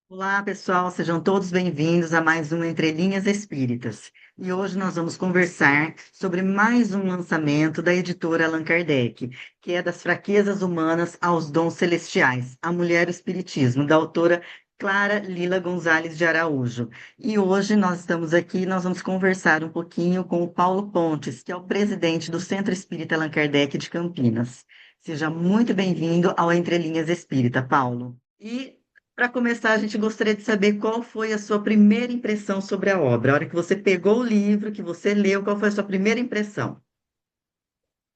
Olá, pessoal, sejam todos bem-vindos a mais um Entre Linhas Espíritas. E hoje nós vamos conversar sobre mais um lançamento da editora Allan Kardec, que é Das Fraquezas Humanas aos Dons Celestiais, A Mulher e o Espiritismo, da autora Clara Lila Gonzalez de Araújo. E hoje nós estamos aqui, nós vamos conversar um pouquinho com o Paulo Pontes, que é o presidente do Centro Espírita Allan Kardec de Campinas. Seja muito bem-vindo ao Entre Linhas Espírita, Paulo. E para começar, a gente gostaria de saber qual foi a sua primeira impressão sobre a obra. A hora que você pegou o livro, que você leu, qual foi a sua primeira impressão?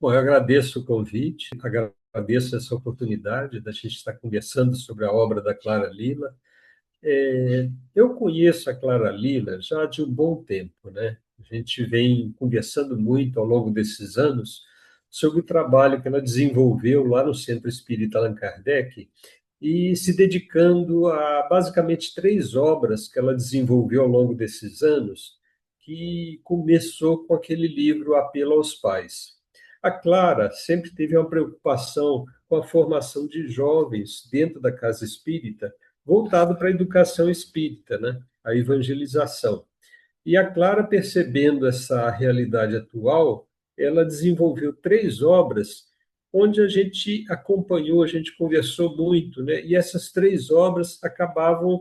Bom, eu agradeço o convite, agradeço essa oportunidade da gente estar conversando sobre a obra da Clara Lila. Eu conheço a Clara Lila já de um bom tempo, né? A gente vem conversando muito ao longo desses anos sobre o trabalho que ela desenvolveu lá no Centro Espírita Allan Kardec e se dedicando a basicamente três obras que ela desenvolveu ao longo desses anos, que começou com aquele livro Apelo aos Pais. A Clara sempre teve uma preocupação com a formação de jovens dentro da casa espírita, voltado para a educação espírita, né? A evangelização. E a Clara, percebendo essa realidade atual, ela desenvolveu três obras onde a gente acompanhou, a gente conversou muito, né? E essas três obras acabavam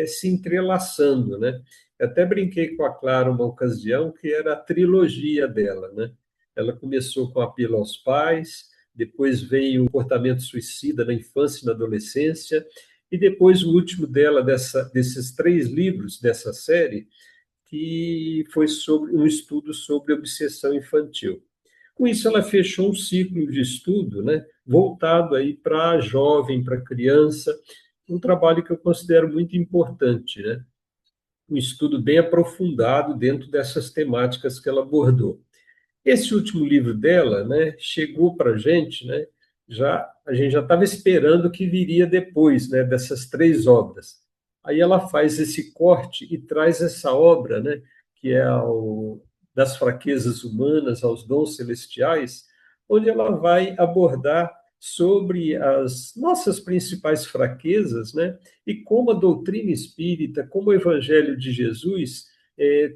se entrelaçando, né? Eu até brinquei com a Clara uma ocasião que era a trilogia dela, né? Ela começou com Apelo aos Pais, depois veio o comportamento suicida na infância e na adolescência, e depois o último dela, desses três livros dessa série, que foi sobre um estudo sobre obsessão infantil. Com isso, ela fechou um ciclo de estudo, né, voltado aí para jovem, para criança, um trabalho que eu considero muito importante, né, um estudo bem aprofundado dentro dessas temáticas que ela abordou. Esse último livro dela, né, chegou para a gente, né, a gente já estava esperando o que viria depois, né, dessas três obras. Aí ela faz esse corte e traz essa obra, né, que é das fraquezas humanas aos dons celestiais, onde ela vai abordar sobre as nossas principais fraquezas, né, e como a doutrina espírita, como o Evangelho de Jesus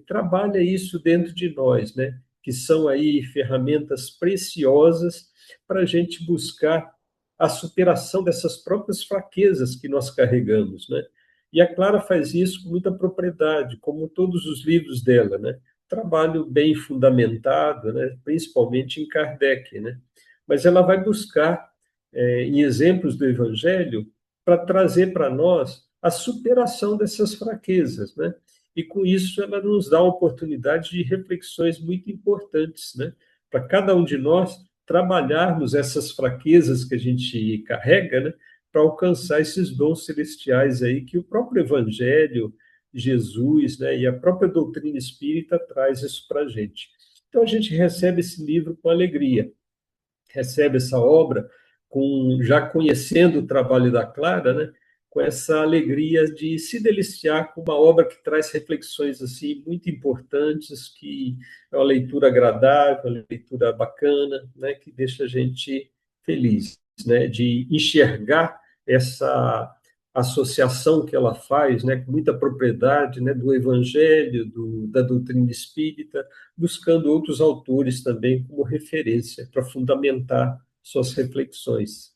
trabalha isso dentro de nós, né, que são aí ferramentas preciosas para a gente buscar a superação dessas próprias fraquezas que nós carregamos, né? E a Clara faz isso com muita propriedade, como todos os livros dela, né? Trabalho bem fundamentado, né? Principalmente em Kardec, né? Mas ela vai buscar em exemplos do Evangelho para trazer para nós a superação dessas fraquezas, né? E com isso ela nos dá a oportunidade de reflexões muito importantes, né? Para cada um de nós trabalharmos essas fraquezas que a gente carrega, né? Para alcançar esses dons celestiais aí que o próprio Evangelho, Jesus, né? E a própria doutrina espírita traz isso para a gente. Então a gente recebe esse livro com alegria, recebe essa obra já conhecendo o trabalho da Clara, né? Com essa alegria de se deliciar com uma obra que traz reflexões assim muito importantes, que é uma leitura agradável, uma leitura bacana, né? Que deixa a gente feliz, né? De enxergar essa associação que ela faz, né, com muita propriedade, né, do Evangelho, da doutrina espírita, buscando outros autores também como referência para fundamentar suas reflexões.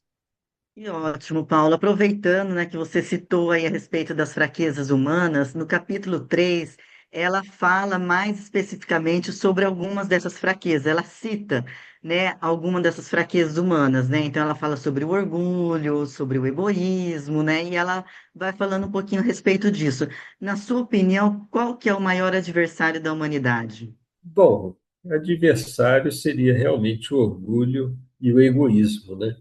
E ótimo, Paulo. Aproveitando, né, que você citou aí a respeito das fraquezas humanas, no capítulo 3, ela fala mais especificamente sobre algumas dessas fraquezas. Ela cita, né, algumas dessas fraquezas humanas, né? Então ela fala sobre o orgulho, sobre o egoísmo, né? E ela vai falando um pouquinho a respeito disso. Na sua opinião, qual que é o maior adversário da humanidade? Bom, adversário seria realmente o orgulho e o egoísmo, né?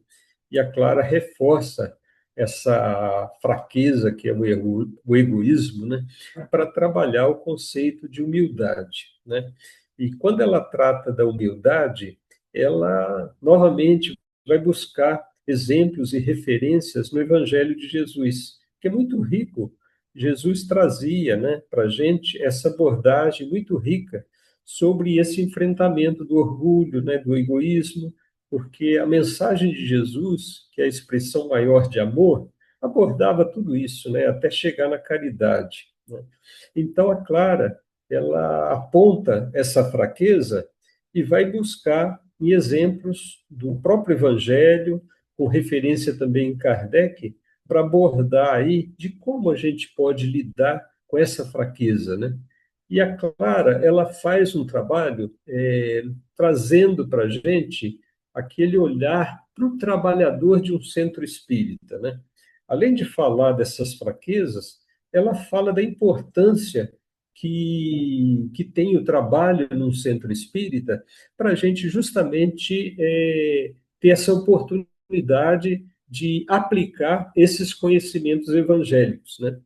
E a Clara reforça essa fraqueza que é o egoísmo, né? Para trabalhar o conceito de humildade, né? E quando ela trata da humildade, ela novamente vai buscar exemplos e referências no Evangelho de Jesus, que é muito rico. Jesus trazia, né, para a gente essa abordagem muito rica sobre esse enfrentamento do orgulho, né, do egoísmo, porque a mensagem de Jesus, que é a expressão maior de amor, abordava tudo isso, né, até chegar na caridade, né? Então, a Clara, ela aponta essa fraqueza e vai buscar em exemplos do próprio Evangelho, com referência também em Kardec, para abordar aí de como a gente pode lidar com essa fraqueza, né? E a Clara, ela faz um trabalho trazendo para a gente aquele olhar para o trabalhador de um centro espírita, né? Além de falar dessas fraquezas, ela fala da importância que tem o trabalho num centro espírita para a gente justamente ter essa oportunidade de aplicar esses conhecimentos evangélicos, né?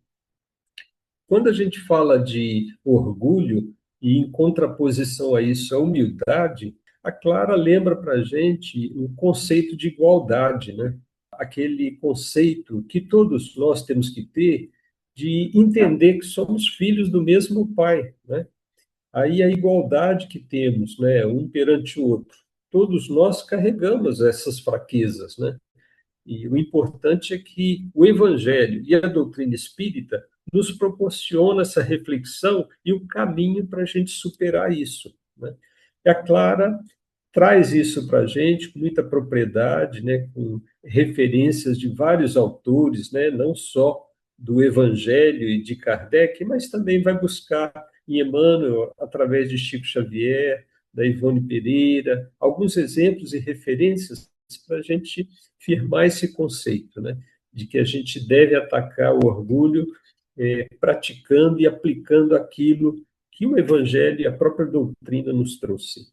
Quando a gente fala de orgulho e em contraposição a isso a humildade, a Clara lembra para a gente o conceito de igualdade, né? Aquele conceito que todos nós temos que ter de entender que somos filhos do mesmo Pai, né? Aí a igualdade que temos, né, um perante o outro, todos nós carregamos essas fraquezas, né? E o importante é que o Evangelho e a doutrina espírita nos proporciona essa reflexão e o caminho para a gente superar isso, né? E a Clara traz isso para a gente com muita propriedade, né, com referências de vários autores, né, não só do Evangelho e de Kardec, mas também vai buscar em Emmanuel, através de Chico Xavier, da Ivone Pereira, alguns exemplos e referências para a gente firmar esse conceito, né, de que a gente deve atacar o orgulho praticando e aplicando aquilo que o Evangelho e a própria doutrina nos trouxe.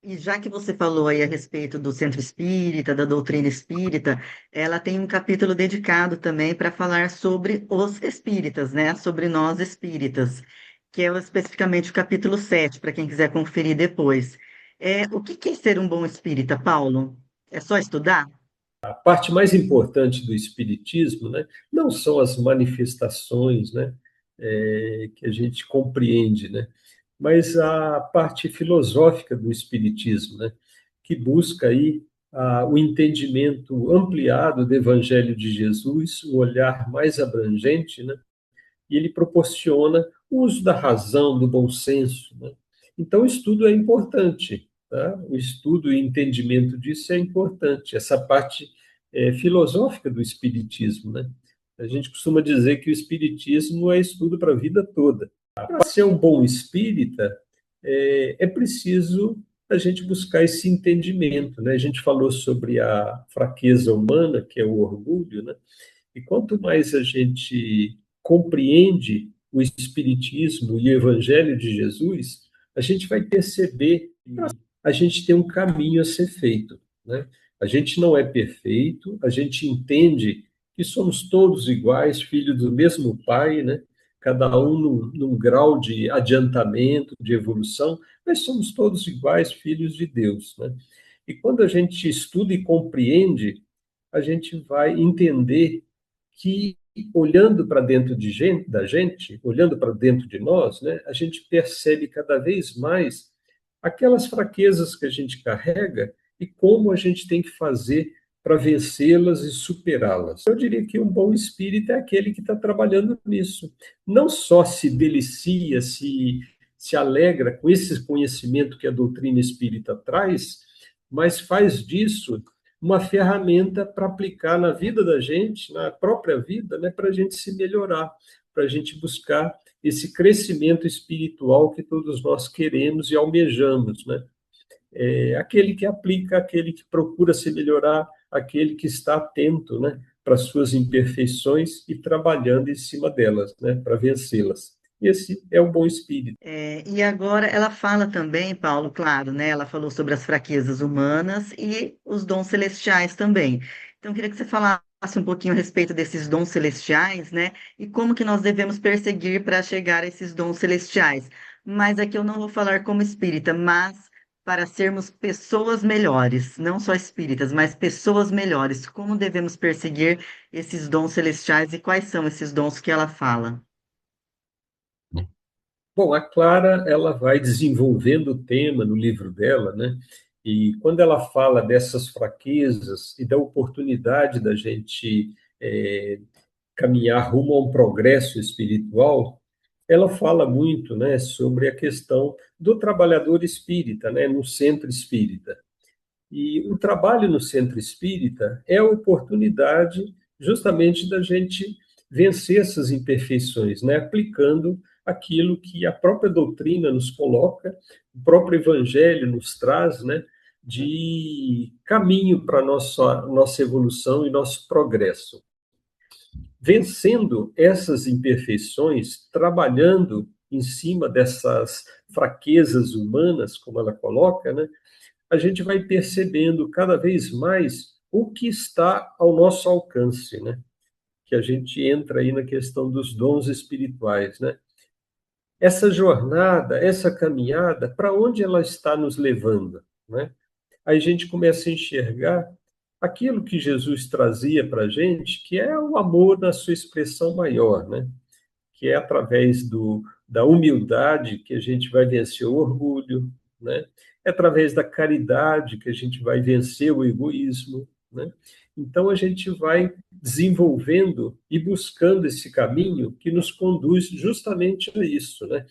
E já que você falou aí a respeito do centro espírita, da doutrina espírita, ela tem um capítulo dedicado também para falar sobre os espíritas, né? Sobre nós espíritas, que é especificamente o capítulo 7, para quem quiser conferir depois. O que que é ser um bom espírita, Paulo? É só estudar? A parte mais importante do espiritismo, né, não são as manifestações, né, que a gente compreende, né, mas a parte filosófica do espiritismo, né, que busca aí o entendimento ampliado do Evangelho de Jesus, um olhar mais abrangente, né, e ele proporciona o uso da razão, do bom senso, né? Então, o estudo é importante, tá? O estudo e entendimento disso é importante, essa parte filosófica do espiritismo, né? A gente costuma dizer que o espiritismo é estudo para a vida toda. Para ser um bom espírita, é preciso a gente buscar esse entendimento, né? A gente falou sobre a fraqueza humana, que é o orgulho, né? E quanto mais a gente compreende o Espiritismo e o Evangelho de Jesus, a gente vai perceber que a gente tem um caminho a ser feito, né? A gente não é perfeito, a gente entende que somos todos iguais, filhos do mesmo Pai, né? Cada um num grau de adiantamento, de evolução, mas somos todos iguais, filhos de Deus, né? E quando a gente estuda e compreende, a gente vai entender que, olhando para dentro da gente, olhando para dentro de nós, né, a gente percebe cada vez mais aquelas fraquezas que a gente carrega e como a gente tem que fazer para vencê-las e superá-las. Eu diria que um bom espírito é aquele que está trabalhando nisso. Não só se delicia, se alegra com esse conhecimento que a doutrina espírita traz, mas faz disso uma ferramenta para aplicar na vida da gente, na própria vida, né, para a gente se melhorar, para a gente buscar esse crescimento espiritual que todos nós queremos e almejamos, né? Aquele que aplica, aquele que procura se melhorar, aquele que está atento, né, para as suas imperfeições e trabalhando em cima delas, né, para vencê-las. Esse é o bom espírito. E agora ela fala também, Paulo, claro, né? Ela falou sobre as fraquezas humanas e os dons celestiais também. Então, eu queria que você falasse um pouquinho a respeito desses dons celestiais, né? E como que nós devemos perseguir para chegar a esses dons celestiais. Mas aqui eu não vou falar como espírita, mas para sermos pessoas melhores, não só espíritas, mas pessoas melhores. Como devemos perseguir esses dons celestiais e quais são esses dons que ela fala? Bom, a Clara, ela vai desenvolvendo o tema no livro dela, né? E quando ela fala dessas fraquezas e da oportunidade da gente caminhar rumo a um progresso espiritual, ela fala muito, né, sobre a questão do trabalhador espírita, né, no centro espírita. E o trabalho no centro espírita é a oportunidade justamente da gente vencer essas imperfeições, né? Aplicando aquilo que a própria doutrina nos coloca, o próprio evangelho nos traz, né? De caminho para a nossa evolução e nosso progresso. Vencendo essas imperfeições, trabalhando em cima dessas fraquezas humanas, como ela coloca, né? A gente vai percebendo cada vez mais o que está ao nosso alcance, né? Que a gente entra aí na questão dos dons espirituais, né? Essa jornada, essa caminhada, para onde ela está nos levando, né? Aí a gente começa a enxergar aquilo que Jesus trazia para a gente, que é o amor na sua expressão maior, né? Que é através da humildade que a gente vai vencer o orgulho, né? É através da caridade que a gente vai vencer o egoísmo, né? Então a gente vai desenvolvendo e buscando esse caminho que nos conduz justamente a isso, né?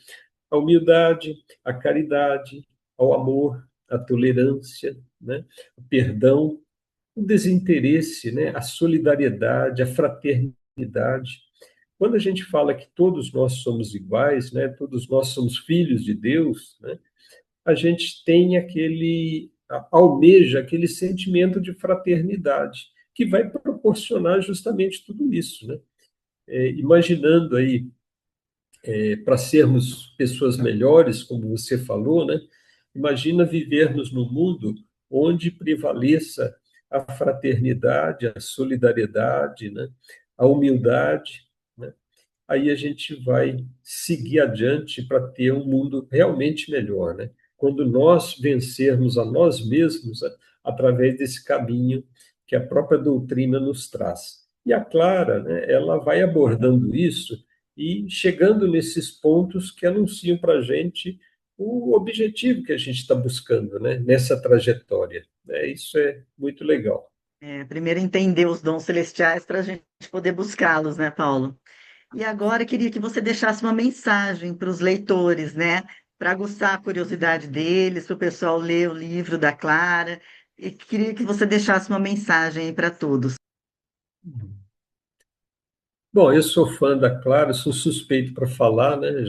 A humildade, a caridade, ao amor, a tolerância, né? O perdão, o desinteresse, né? A solidariedade, a fraternidade. Quando a gente fala que todos nós somos iguais, né, todos nós somos filhos de Deus, né, a gente tem almeja aquele sentimento de fraternidade, que vai proporcionar justamente tudo isso, né? Imaginando aí, para sermos pessoas melhores, como você falou, né? Imagina vivermos num mundo onde prevaleça a fraternidade, a solidariedade, né? A humildade, né? Aí a gente vai seguir adiante para ter um mundo realmente melhor, né? Quando nós vencermos a nós mesmos através desse caminho que a própria doutrina nos traz. E a Clara, né, ela vai abordando isso e chegando nesses pontos que anunciam para a gente o objetivo que a gente está buscando, né, nessa trajetória. Isso é muito legal. Primeiro entender os dons celestiais para a gente poder buscá-los, né, Paulo? E agora eu queria que você deixasse uma mensagem para os leitores, né? Para aguçar a curiosidade deles, para o pessoal ler o livro da Clara. E queria que você deixasse uma mensagem aí para todos. Bom, eu sou fã da Clara, sou suspeito para falar, né?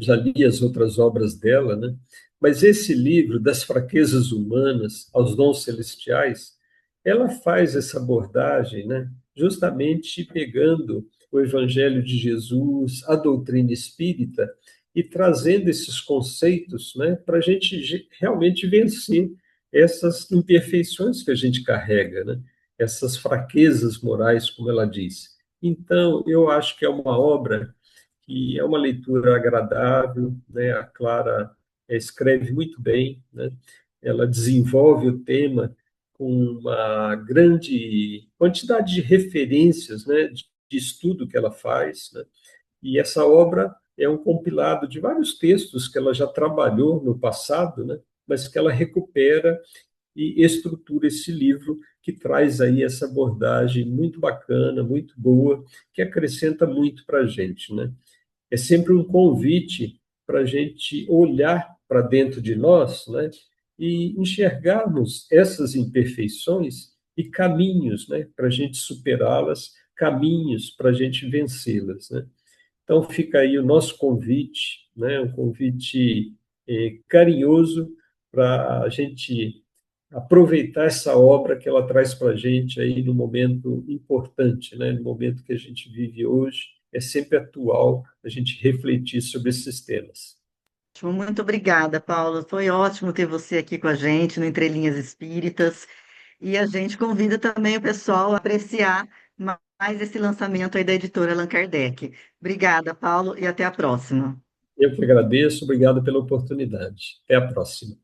Já li as outras obras dela, né? Mas esse livro, Das Fraquezas Humanas aos Dons Celestiais, ela faz essa abordagem, né? Justamente pegando o Evangelho de Jesus, a doutrina espírita, e trazendo esses conceitos, né? Para a gente realmente vencer essas imperfeições que a gente carrega, né? Essas fraquezas morais, como ela diz. Então, eu acho que é uma obra que é uma leitura agradável, né? A Clara escreve muito bem, né? Ela desenvolve o tema com uma grande quantidade de referências, né? De estudo que ela faz, né? E essa obra é um compilado de vários textos que ela já trabalhou no passado, né? Mas que ela recupera e estrutura esse livro que traz aí essa abordagem muito bacana, muito boa, que acrescenta muito para a gente, né? É sempre um convite para a gente olhar para dentro de nós, né? E enxergarmos essas imperfeições e caminhos, né? Para a gente superá-las, caminhos para a gente vencê-las, né? Então fica aí o nosso convite, né? Um convite carinhoso para a gente aproveitar essa obra que ela traz para a gente aí no momento importante, né? No momento que a gente vive hoje, é sempre atual a gente refletir sobre esses temas. Muito obrigada, Paulo. Foi ótimo ter você aqui com a gente no Entre Linhas Espíritas. E a gente convida também o pessoal a apreciar mais esse lançamento aí da editora Allan Kardec. Obrigada, Paulo, e até a próxima. Eu que agradeço, obrigado pela oportunidade. Até a próxima.